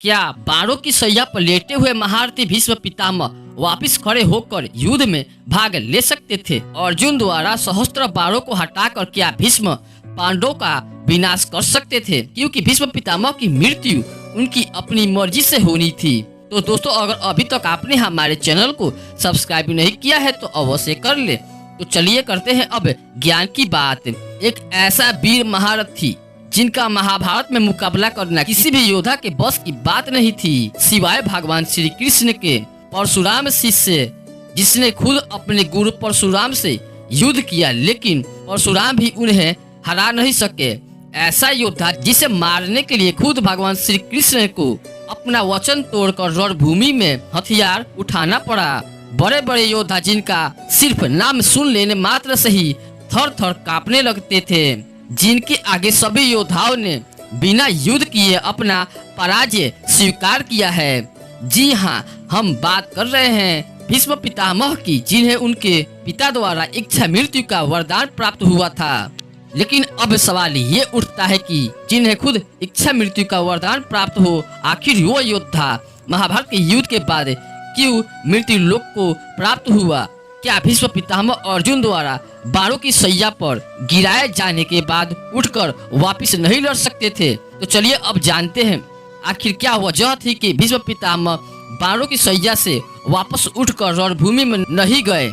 क्या बाणों की सैया पर लेटे हुए महारथी भीष्म पितामह वापिस खड़े होकर युद्ध में भाग ले सकते थे? अर्जुन द्वारा सहस्त्र बाणों को हटाकर क्या भीष्म पांडवों का विनाश कर सकते थे? क्योंकि भीष्म पितामह की मृत्यु उनकी अपनी मर्जी से होनी थी। तो दोस्तों, अगर अभी तक आपने हमारे चैनल को सब्सक्राइब नहीं किया है तो अवश्य कर ले। तो चलिए करते हैं अब ज्ञान की बात। एक ऐसा वीर महारथी जिनका महाभारत में मुकाबला करना किसी भी योद्धा के बस की बात नहीं थी, सिवाय भगवान श्री कृष्ण के परशुराम शिष्य, जिसने खुद अपने गुरु परशुराम से युद्ध किया, लेकिन परशुराम भी उन्हें हरा नहीं सके। ऐसा योद्धा जिसे मारने के लिए खुद भगवान श्री कृष्ण को अपना वचन तोड़कर रणभूमि में हथियार उठाना पड़ा। बड़े बड़े योद्धा जिनका सिर्फ नाम सुन लेने मात्र से ही थर थर कांपने लगते थे, जिनके आगे सभी योद्धाओं ने बिना युद्ध किए अपना पराजय स्वीकार किया है। जी हाँ, हम बात कर रहे हैं भीष्म पितामह की, जिन्हें उनके पिता द्वारा इच्छा मृत्यु का वरदान प्राप्त हुआ था। लेकिन अब सवाल ये उठता है कि जिन्हें खुद इच्छा मृत्यु का वरदान प्राप्त हो, आखिर वो योद्धा महाभारत के युद्ध के बाद क्यों मृत्यु लोक को प्राप्त हुआ? क्या भीष्म पितामह अर्जुन द्वारा बाणों की सैया पर गिराए जाने के बाद उठकर वापस नहीं लड़ सकते थे? तो चलिए अब जानते हैं आखिर क्या वजह थी कि भीष्म पितामह बाणों की सैया से वापस उठकर रणभूमि में नहीं गए।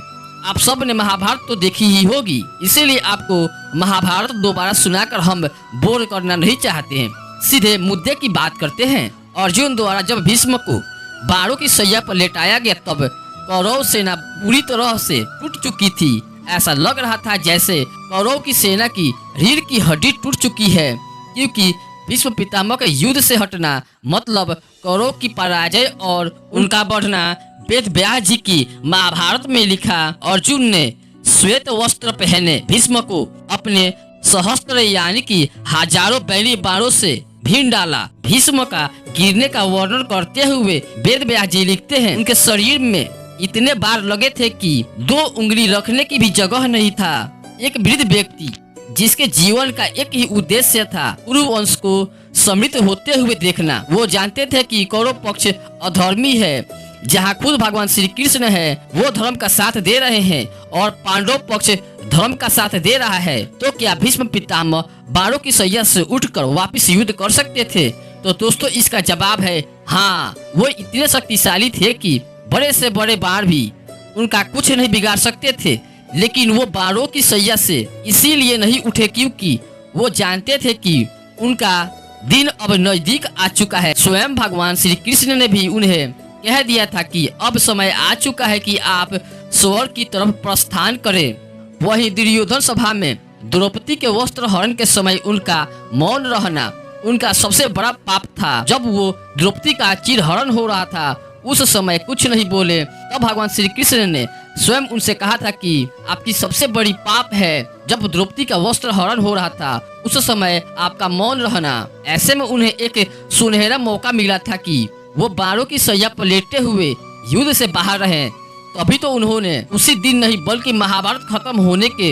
आप सब ने महाभारत तो देखी ही होगी, इसीलिए आपको महाभारत दोबारा सुनाकर हम बोर करना नहीं चाहते हैं। सीधे मुद्दे की बात करते हैं। अर्जुन द्वारा जब भीष्म को बाणों की सैया पर लेटाया गया, तब कौरव सेना पूरी तरह से टूट चुकी थी। ऐसा लग रहा था जैसे कौरव की सेना की रीढ़ की हड्डी टूट चुकी है, क्योंकि भीष्म पितामह के युद्ध से हटना मतलब कौरव की पराजय और उनका बढ़ना। वेद व्यास जी की महाभारत में लिखा, अर्जुन ने श्वेत वस्त्र पहने भीष्म को अपने सहस्त्र यानी कि हजारों बैरी बाणों से भीन डाला। भीष्म का गिरने का वर्णन करते हुए वेद व्यास जी लिखते हैं, उनके शरीर में इतने बार लगे थे कि 2 उंगली रखने की भी जगह नहीं था। एक वृद्ध व्यक्ति जिसके जीवन का एक ही उद्देश्य था, कुरुवंश को समृद्ध होते हुए देखना। वो जानते थे कि कौरव पक्ष अधर्मी है, जहाँ खुद भगवान श्री कृष्ण है वो धर्म का साथ दे रहे हैं और पांडव पक्ष धर्म का साथ दे रहा है। तो क्या भीष्म पितामह बाणों की सैया से उठकर वापस युद्ध कर सकते थे? तो दोस्तों, इसका जवाब है हाँ। वो इतने शक्तिशाली थे कि बड़े से बड़े बाण भी उनका कुछ नहीं बिगाड़ सकते थे। लेकिन वो बाणों की सैया से इसीलिए नहीं उठे क्योंकि वो जानते थे कि उनका दिन अब नजदीक आ चुका है। स्वयं भगवान श्री कृष्ण ने भी उन्हें कह दिया था कि अब समय आ चुका है कि आप स्वर्ग की तरफ प्रस्थान करें। वहीं दुर्योधन सभा में द्रौपदी के वस्त्र हरण के समय उनका मौन रहना उनका सबसे बड़ा पाप था। जब वो द्रौपदी का चिरहरण हो रहा था, उस समय कुछ नहीं बोले। तब भगवान श्री कृष्ण ने स्वयं उनसे कहा था कि आपकी सबसे बड़ी पाप है जब द्रौपदी का वस्त्र हरण हो रहा था, उस समय आपका मौन रहना। ऐसे में उन्हें एक सुनहरा मौका मिला था कि वो बाणों की सैया पर लेटे हुए युद्ध से बाहर रहे। तभी तो उन्होंने उसी दिन नहीं बल्कि महाभारत खत्म होने के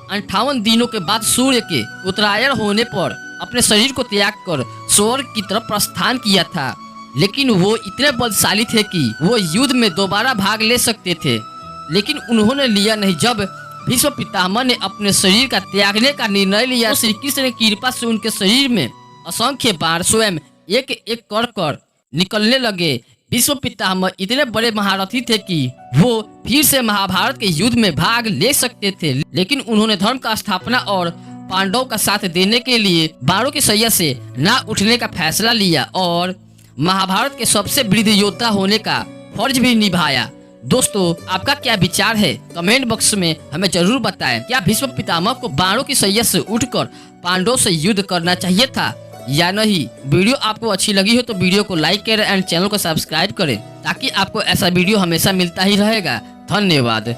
58 दिनों के बाद सूर्य के उत्तरायण होने पर अपने शरीर को त्याग कर स्वर्ग की तरफ प्रस्थान किया था। लेकिन वो इतने बलशाली थे कि वो युद्ध में दोबारा भाग ले सकते थे, लेकिन उन्होंने लिया नहीं। जब भीष्म पितामह ने अपने शरीर का त्यागने का निर्णय लिया, श्री कृष्ण की कृपा से उनके शरीर में असंख्य बाण स्वयं एक एक कर निकलने लगे। भीष्म पितामह इतने बड़े महारथी थे कि वो फिर से महाभारत के युद्ध में भाग ले सकते थे, लेकिन उन्होंने धर्म का स्थापना और पांडवों का साथ देने के लिए बाणों की सैया से ना उठने का फैसला लिया और महाभारत के सबसे वृद्ध योद्धा होने का फर्ज भी निभाया। दोस्तों, आपका क्या विचार है? कमेंट बॉक्स में हमें जरूर बताएं। क्या भीष्म पितामह को बाणों की सैया से उठकर पांडवों से युद्ध करना चाहिए था या नहीं? वीडियो आपको अच्छी लगी हो तो वीडियो को लाइक करें एंड चैनल को सब्सक्राइब करें, ताकि आपको ऐसा वीडियो हमेशा मिलता ही रहेगा। धन्यवाद।